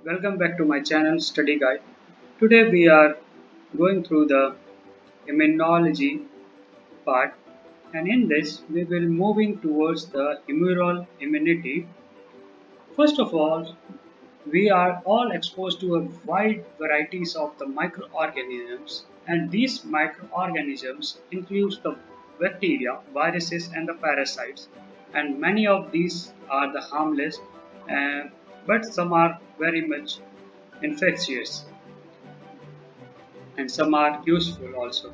Welcome back to my channel Study Guide. Today we are going through the immunology part, and in this we will moving towards the immural immunity. First of all, we are all exposed to a wide varieties of the microorganisms, and these microorganisms includes the bacteria, viruses and the parasites, and many of these are the harmless, uh, but some are very much infectious and some are useful also.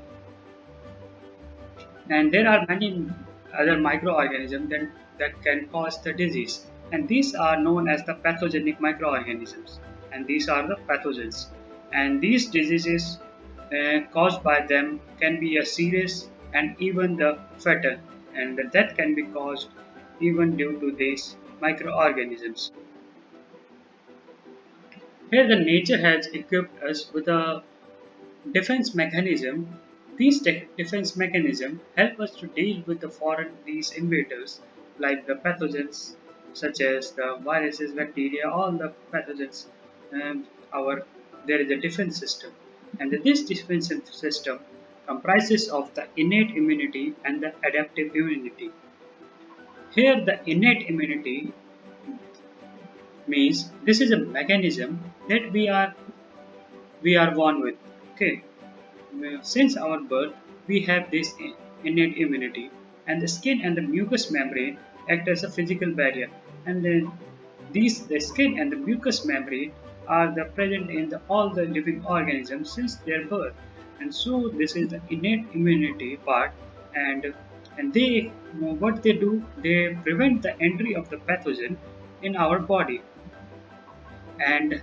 And there are many other microorganisms that can cause the disease, and these are known as the pathogenic microorganisms, and these are the pathogens. And these diseases caused by them can be a serious and even the fatal, and the death can be caused even due to these microorganisms. Here, the nature has equipped us with a defense mechanism. These defense mechanisms help us to deal with the foreign these invaders like the pathogens such as the viruses, bacteria, all the pathogens. Our there is a defense system, and this defense system comprises of the innate immunity and the adaptive immunity. Here, the innate immunity means this is a mechanism that we are born with. Okay, since our birth, we have this innate immunity, and the skin and the mucous membrane act as a physical barrier. And then the skin and the mucous membrane are the present in all the living organisms since their birth. And so this is the innate immunity part, and they what they do, they prevent the entry of the pathogen in our body. And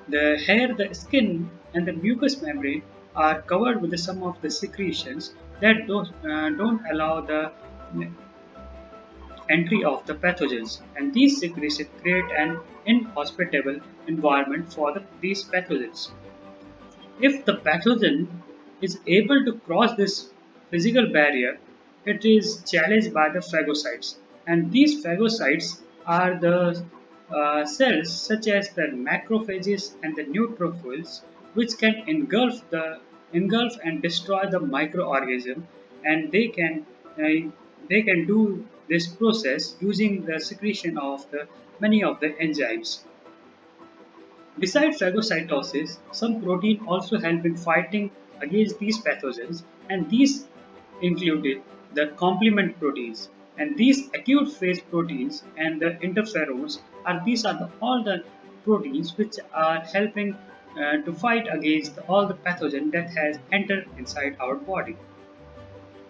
the hair, the skin, and the mucous membrane are covered with some of the secretions that don't allow the entry of the pathogens, and these secretions create an inhospitable environment for these pathogens. If the pathogen is able to cross this physical barrier, it is challenged by the phagocytes. And these phagocytes are the cells such as the macrophages and the neutrophils, which can engulf and destroy the microorganism, and they can do this process using the secretion of the many of the enzymes. Besides phagocytosis, some protein also help in fighting against these pathogens, and these included the complement proteins. And these acute phase proteins and the interferons all the proteins which are helping to fight against all the pathogen that has entered inside our body.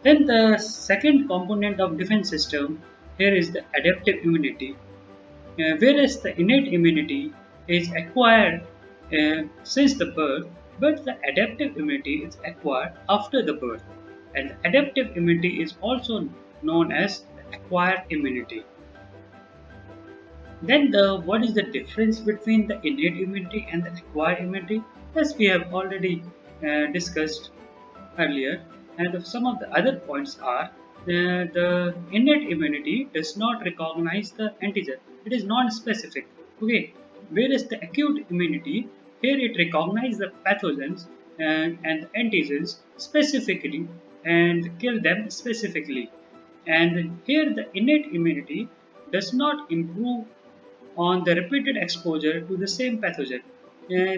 Then the second component of defense system here is the adaptive immunity. Whereas the innate immunity is acquired since the birth, but the adaptive immunity is acquired after the birth. And adaptive immunity is also known as the acquired immunity. Then what is the difference between the innate immunity and the acquired immunity? As we have already discussed earlier, and some of the other points are the innate immunity does not recognize the antigen. It is non-specific. Okay, whereas the acute immunity here it recognizes the pathogens and antigens specifically and kill them specifically. And here the innate immunity does not improve on the repeated exposure to the same pathogen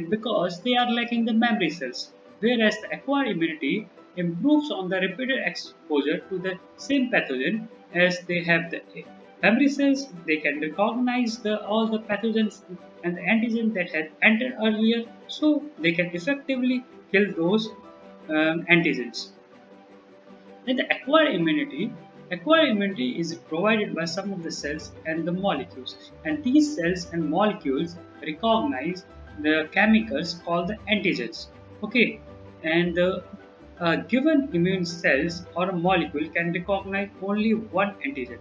because they are lacking the memory cells, whereas the acquired immunity improves on the repeated exposure to the same pathogen as they have the memory cells. They can recognize all the pathogens and the antigen that had entered earlier, so they can effectively kill those antigens. Then the acquired immunity is provided by some of the cells and the molecules, and these cells and molecules recognize the chemicals called the antigens. Okay, and given immune cells or a molecule can recognize only one antigen,